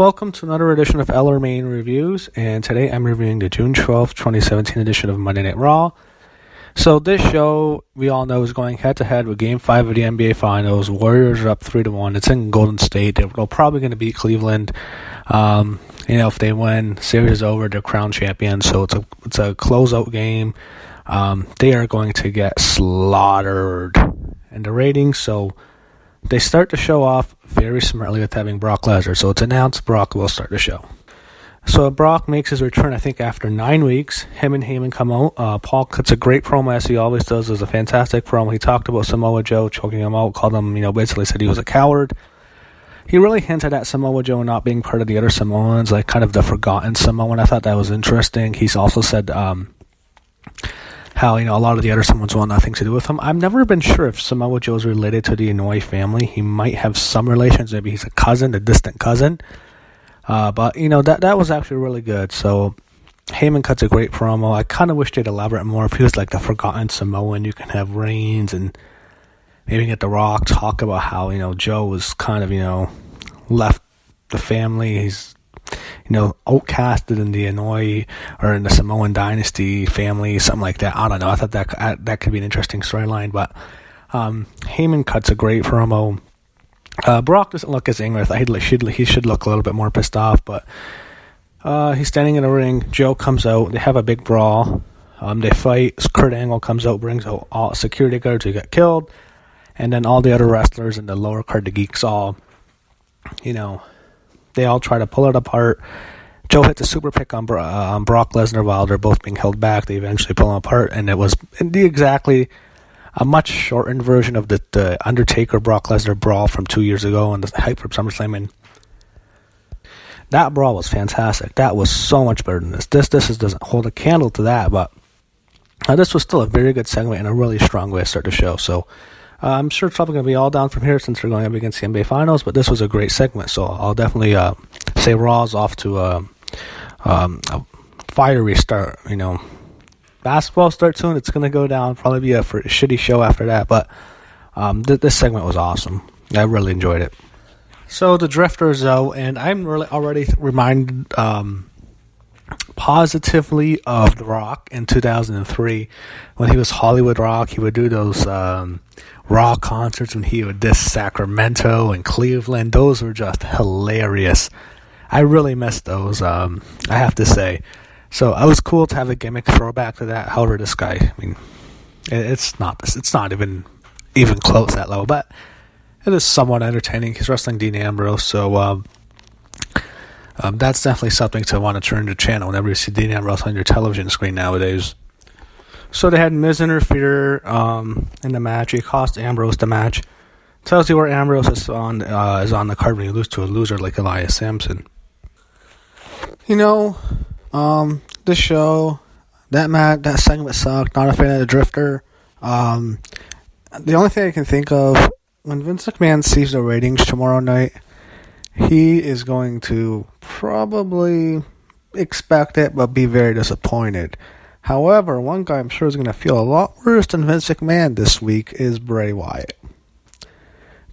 Welcome to another edition of LRMania Reviews, and today I'm reviewing the June 12th, 2017 edition of Monday Night Raw. So this show, we all know, is going head-to-head with Game 5 of the NBA Finals. Warriors are up 3-1. It's in Golden State. They're probably going to beat Cleveland. If they win, series is over. They're crowned champions, so it's a closeout game. They are going to get slaughtered in the ratings, so they start the show off very smartly with having Brock Lesnar. So it's announced Brock will start the show. So Brock makes his return, I think, after 9 weeks. Him and Heyman come out. Paul cuts a great promo, as he always does. It was a fantastic promo. He talked about Samoa Joe choking him out, called him, basically said he was a coward. He really hinted at Samoa Joe not being part of the other Samoans, like kind of the forgotten Samoan. I thought that was interesting. He's also said how, a lot of the other Samoans want nothing to do with him. I've never been sure if Samoa Joe's related to the Inoue family. He might have some relations. Maybe he's a distant cousin. But that was actually really good. So Heyman cuts a great promo. I kind of wish they'd elaborate more. If he was like the forgotten Samoan, you can have Reigns and maybe get The Rock talk about how, Joe was kind of, left the family. He's, outcasted in the Inoue or in the Samoan dynasty family, something like that. I don't know. I thought that could be an interesting storyline, but Heyman cuts a great promo. Brock doesn't look as angry. He should look a little bit more pissed off, but he's standing in the ring. Joe comes out. They have a big brawl. They fight. Kurt Angle comes out, brings out all security guards who get killed, and then all the other wrestlers in the lower card, the geeks, all, they all try to pull it apart. Joe hits a super pick on Brock Lesnar while they're both being held back. They eventually pull him apart, and it was exactly a much shortened version of the Undertaker-Brock Lesnar brawl from 2 years ago and the hype from SummerSlam. And that brawl was fantastic. That was so much better than this. This doesn't hold a candle to that, but this was still a very good segment and a really strong way to start the show. So I'm sure it's probably going to be all down from here since they're going up against the NBA Finals, but this was a great segment, so I'll definitely say Raw's off to a fiery start. Basketball starts soon. It's going to go down, probably be a shitty show after that, but this segment was awesome. I really enjoyed it. So the Drifters, though, and I'm really already reminded positively of The Rock in 2003 when he was Hollywood Rock. He would do those Raw concerts when he would diss Sacramento and Cleveland. Those were just hilarious. I really missed those, I have to say. So it was cool to have a gimmick throwback to that. However, this guy, it's not even close to that level, but it is somewhat entertaining. He's wrestling Dean Ambrose, so that's definitely something to want to turn the channel whenever you see Dean Ambrose on your television screen nowadays. So they had Miz interfere in the match. He cost Ambrose the match. Tells you where Ambrose is on the card when you lose to a loser like Elias Sampson. This show, that segment sucked. Not a fan of the Drifter. The only thing I can think of, when Vince McMahon sees the ratings tomorrow night, he is going to probably expect it, but be very disappointed. However, one guy I'm sure is going to feel a lot worse than Vince McMahon this week is Bray Wyatt.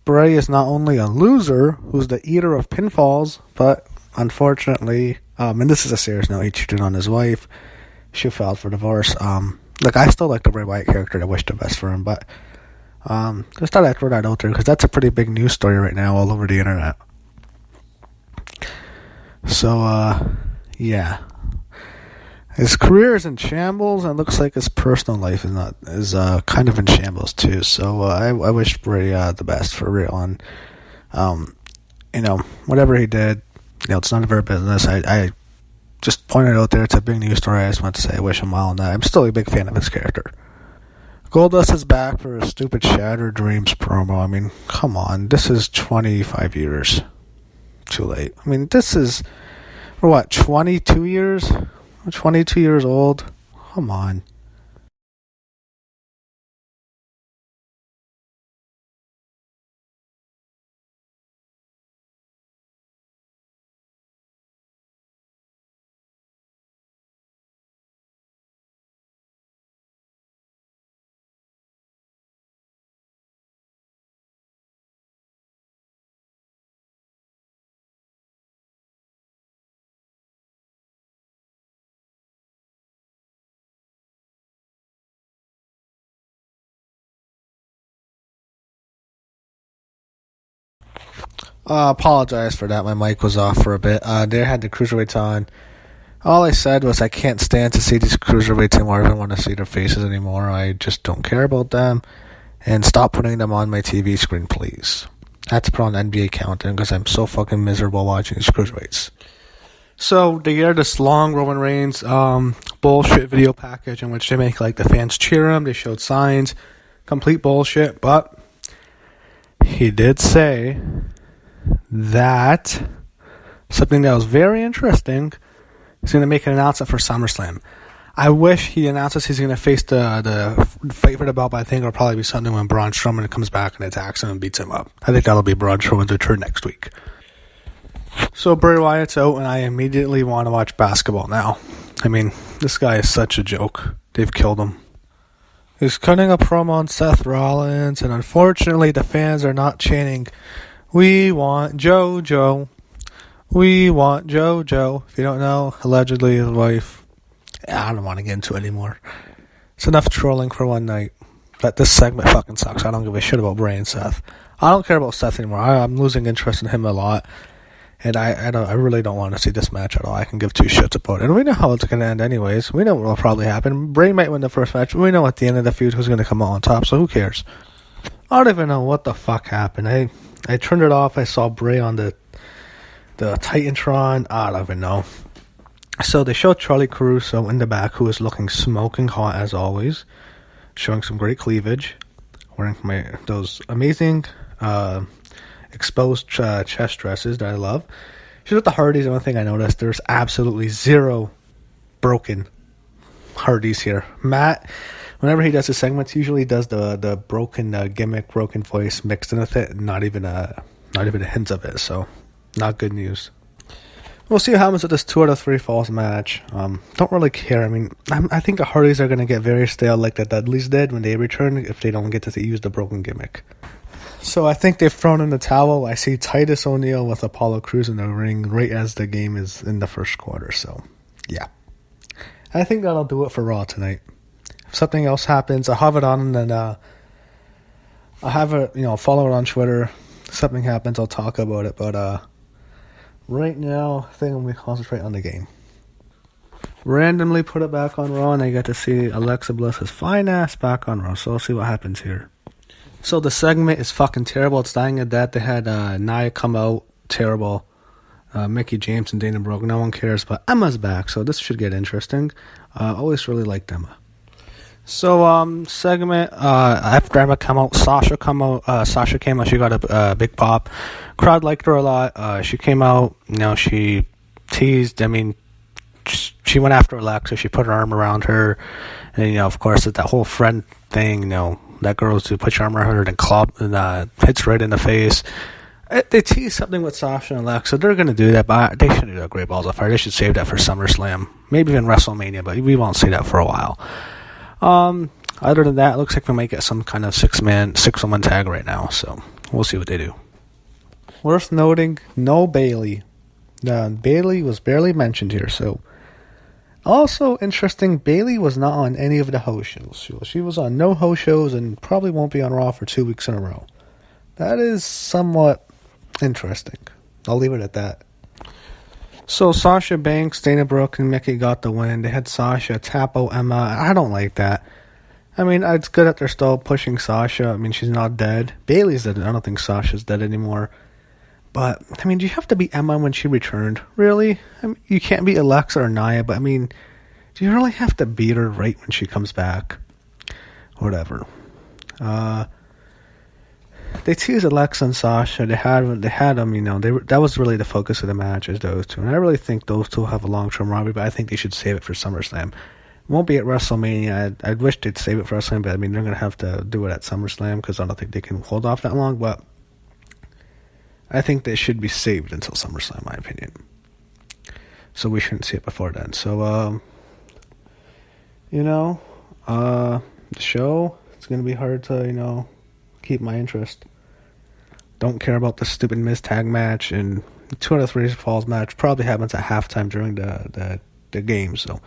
Bray is not only a loser, who's the eater of pinfalls, but unfortunately, and this is a serious note, he cheated on his wife. She filed for divorce. I still like the Bray Wyatt character. I wish the best for him, but just thought I'd throw that out there because that's a pretty big news story right now all over the internet. So, yeah. His career is in shambles, and it looks like his personal life is kind of in shambles too. So I wish Bray the best for real, and whatever he did, it's none of our business. I just pointed out there. It's a big news story. I just want to say I wish him well, and I'm still a big fan of his character. Goldust is back for a stupid Shattered Dreams promo. Come on, this is 25 years too late. This is for what, 22 years? 22 years old. Come on. Apologize for that. My mic was off for a bit. They had the cruiserweights on. All I said was I can't stand to see these cruiserweights anymore. I don't want to see their faces anymore. I just don't care about them. And stop putting them on my TV screen, please. I had to put on NBA Countdown because I'm so fucking miserable watching these cruiserweights. So they aired this long Roman Reigns bullshit video package in which they make like the fans cheer him. They showed signs. Complete bullshit. But he did say that something that was very interesting. He's going to make an announcement for SummerSlam. I wish he announces he's going to face the favorite belt, but I think it'll probably be something when Braun Strowman comes back and attacks him and beats him up. I think that'll be Braun Strowman's return next week. So Bray Wyatt's out, and I immediately want to watch basketball now. I mean, this guy is such a joke. They've killed him. He's cutting a promo on Seth Rollins, and unfortunately the fans are not chanting, "We want JoJo. We want JoJo." If you don't know, allegedly his wife. I don't want to get into it anymore. It's enough trolling for one night. But this segment fucking sucks. I don't give a shit about Bray and Seth. I don't care about Seth anymore. I'm losing interest in him a lot. And I really don't want to see this match at all. I can give two shits about it. And we know how it's going to end anyways. We know what will probably happen. Bray might win the first match. We know at the end of the feud who's going to come out on top, so who cares? I don't even know what the fuck happened. I turned it off. I saw Bray on the Titantron. I don't even know. So they showed Charlie Caruso in the back, who is looking smoking hot as always, showing some great cleavage, wearing those amazing exposed chest dresses that I love. She's with the Hardys. The one thing I noticed, there's absolutely zero broken Hardys here. Matt, whenever he does his segments, usually does the broken gimmick, broken voice mixed in with it, and not even a hint of it. So, not good news. We'll see what happens with this 2 out of 3 falls match. Don't really care. I mean, I think the Hardys are going to get very stale like the Dudleys did when they return if they don't get to use the broken gimmick. So I think they've thrown in the towel. I see Titus O'Neil with Apollo Crews in the ring right as the game is in the first quarter. So, yeah. I think that'll do it for Raw tonight. If something else happens, I'll have it on and then I'll have it, follow it on Twitter. If something happens, I'll talk about it. But right now, I think I'm going to concentrate on the game. Randomly put it back on Raw, and I get to see Alexa Bliss's fine ass back on Raw. So I'll see what happens here. So the segment is fucking terrible. It's dying of death. They had Nia come out. Terrible. Mickey James and Dana Brooke. No one cares, but Emma's back, so this should get interesting. Always really liked Emma. So, segment, after Emma come out, Sasha came out, she got a big pop. Crowd liked her a lot. She came out, she teased, she went after Alexa, she put her arm around her, and, of course, that whole friend thing, that girl's to put your arm around her and club, and hits right in the face. They tease something with Sasha and Alexa. They're going to do that, but they shouldn't do a Great Balls of Fire. They should save that for SummerSlam. Maybe even WrestleMania, but we won't see that for a while. Other than that, it looks like we might get some kind of six-woman tag right now, so we'll see what they do. Worth noting, no Bayley. Bayley was barely mentioned here, so... Also interesting, Bayley was not on any of the house shows. She was on no house shows and probably won't be on Raw for 2 weeks in a row. That is somewhat interesting. I'll leave it at that. So Sasha Banks, Dana Brooke, and Mickey got the win. They had Sasha tap out Emma. I don't like that. It's good that they're still pushing Sasha. She's not dead. Bayley's dead. I don't think Sasha's dead anymore. But, do you have to beat Emma when she returned? Really? You can't beat Alexa or Nia, but, do you really have to beat her right when she comes back? Whatever. They teased Alexa and Sasha. They had them, that was really the focus of the match, is those two. And I really think those two have a long-term rivalry, but I think they should save it for SummerSlam. It won't be at WrestleMania. I wish they'd save it for WrestleMania, but, they're going to have to do it at SummerSlam because I don't think they can hold off that long, but I think they should be saved until SummerSlam, in my opinion. So we shouldn't see it before then. So, the show, it's going to be hard to, keep my interest. Don't care about the stupid Miz tag match, and 2 out of 3 falls match probably happens at halftime during the game, so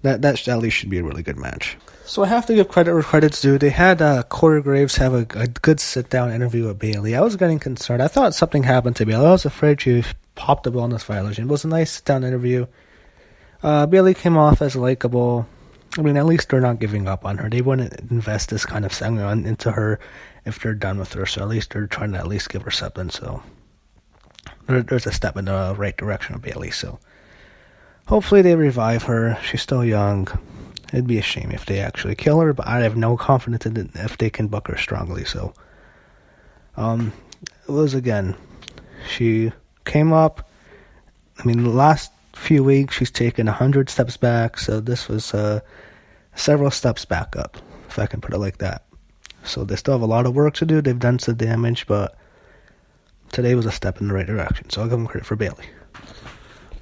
that at least should be a really good match. So I have to give credit where credit's due. They had Corey Graves have a good sit-down interview with Bailey. I was getting concerned. I thought something happened to Bailey. I was afraid she popped a bonus violation. It was a nice sit-down interview. Bailey came off as likable. I mean, at least they're not giving up on her. They wouldn't invest this kind of segment into her if they're done with her. So at least they're trying to at least give her something. So there's a step in the right direction of Bailey. So hopefully they revive her. She's still young. It'd be a shame if they actually kill her, but I have no confidence in it if they can book her strongly. So it was, again, she came up. I mean, the last few weeks she's taken 100 steps back, so this was several steps back up, if I can put it like that. So they still have a lot of work to do. They've done some damage, but today was a step in the right direction, so I'll give them credit for Bailey.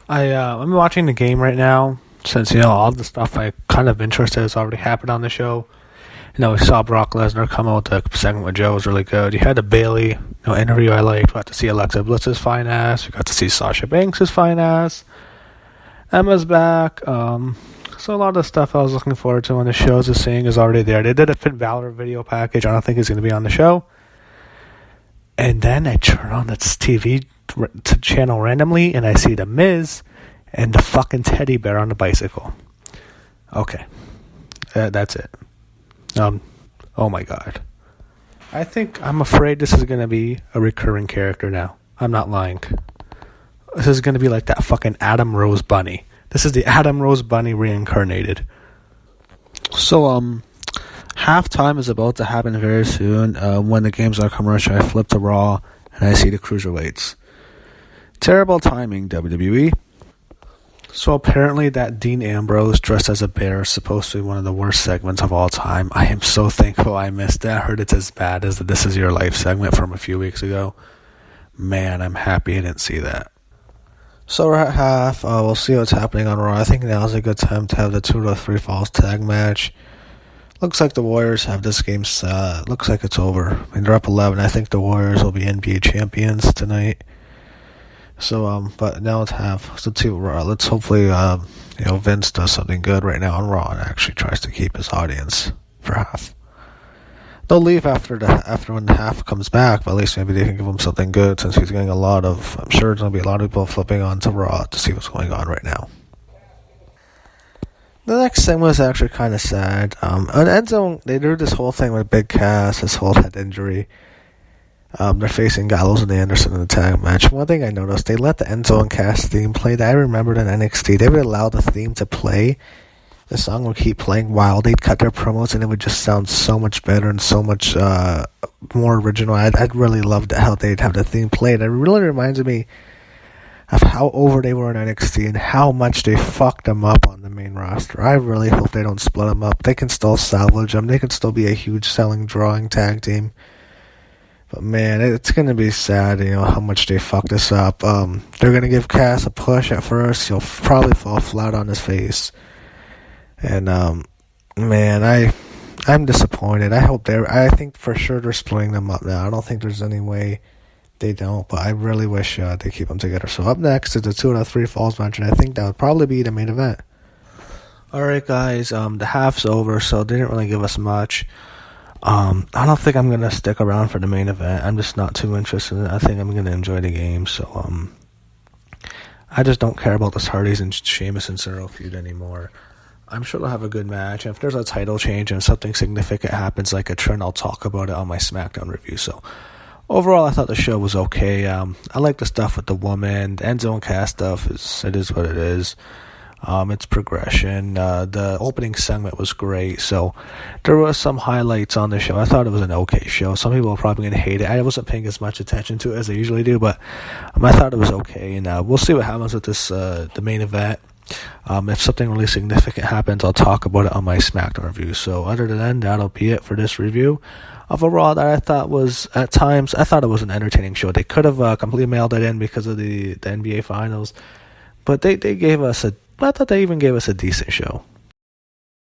I'm watching the game right now, since, all the stuff I kind of interested has already happened on the show. We saw Brock Lesnar come out with the segment with Joe. It was really good. You had the Bailey interview I liked. We got to see Alexa Blitz's fine ass. We got to see Sasha Banks' fine ass. Emma's back. So a lot of the stuff I was looking forward to on the shows is seeing is already there. They did a Finn Balor video package. I don't think it's going to be on the show. And then I turn on this TV channel randomly, and I see The Miz and the fucking teddy bear on the bicycle. Okay. That's it. Oh my God. I'm afraid this is going to be a recurring character now. I'm not lying. This is going to be like that fucking Adam Rose bunny. This is the Adam Rose bunny reincarnated. So, halftime is about to happen very soon. When the games are commercial, I flip to Raw, and I see the cruiserweights. Terrible timing, WWE. So apparently that Dean Ambrose dressed as a bear is supposed to be one of the worst segments of all time. I am so thankful I missed that. I heard it's as bad as the This Is Your Life segment from a few weeks ago. Man, I'm happy I didn't see that. So we're at half. We'll see what's happening on Raw. I think now's a good time to have the 2 to 3 Falls tag match. Looks like the Warriors have this game set. Looks like it's over. I mean, they're up 11. I think the Warriors will be NBA champions tonight. So, but now let's have the 2 Raw. Let's hopefully, Vince does something good right now on Raw and actually tries to keep his audience for half. They'll leave after when the half comes back, but at least maybe they can give him something good since he's getting I'm sure there's going to be a lot of people flipping on to Raw to see what's going on right now. The next thing was actually kind of sad. On Enzo, they do this whole thing with Big Cass, this whole head injury. They're facing Gallows and Anderson in the tag match. One thing I noticed, they let the Enzo and Cass theme play that I remembered in NXT. They would allow the theme to play. The song would keep playing while they'd cut their promos, and it would just sound so much better and so much more original. I'd really loved how they'd have the theme played. It really reminds me of how over they were in NXT and how much they fucked them up on the main roster. I really hope they don't split them up. They can still salvage them. They can still be a huge selling, drawing tag team. But man, it's going to be sad, how much they fucked this up. They're going to give Cass a push at first. He'll probably fall flat on his face. And, man, I'm disappointed. I think for sure they're splitting them up now. I don't think there's any way they don't, but I really wish they keep them together. So up next is the 2 out of 3 Falls match, and I think that would probably be the main event. Alright, guys, the half's over, so they didn't really give us much. I don't think I'm going to stick around for the main event. I'm just not too interested in it. I think I'm going to enjoy the game, so I just don't care about this Hardys and Sheamus and Cyril feud anymore. I'm sure they'll have a good match. If there's a title change and something significant happens like a trend, I'll talk about it on my SmackDown review. So overall, I thought the show was okay. I like the stuff with the woman. The Enzo and Cass stuff it is what it is. It's progression. The opening segment was great. So there were some highlights on the show. I thought it was an okay show. Some people are probably going to hate it. I wasn't paying as much attention to it as I usually do, but I thought it was okay. And we'll see what happens with this the main event. If something really significant happens, I'll talk about it on my SmackDown review. So other than that, that'll be it for this review of a Raw that I thought was, at times, I thought it was an entertaining show. They could have completely mailed it in because of the NBA Finals, but they gave us I thought they even gave us a decent show.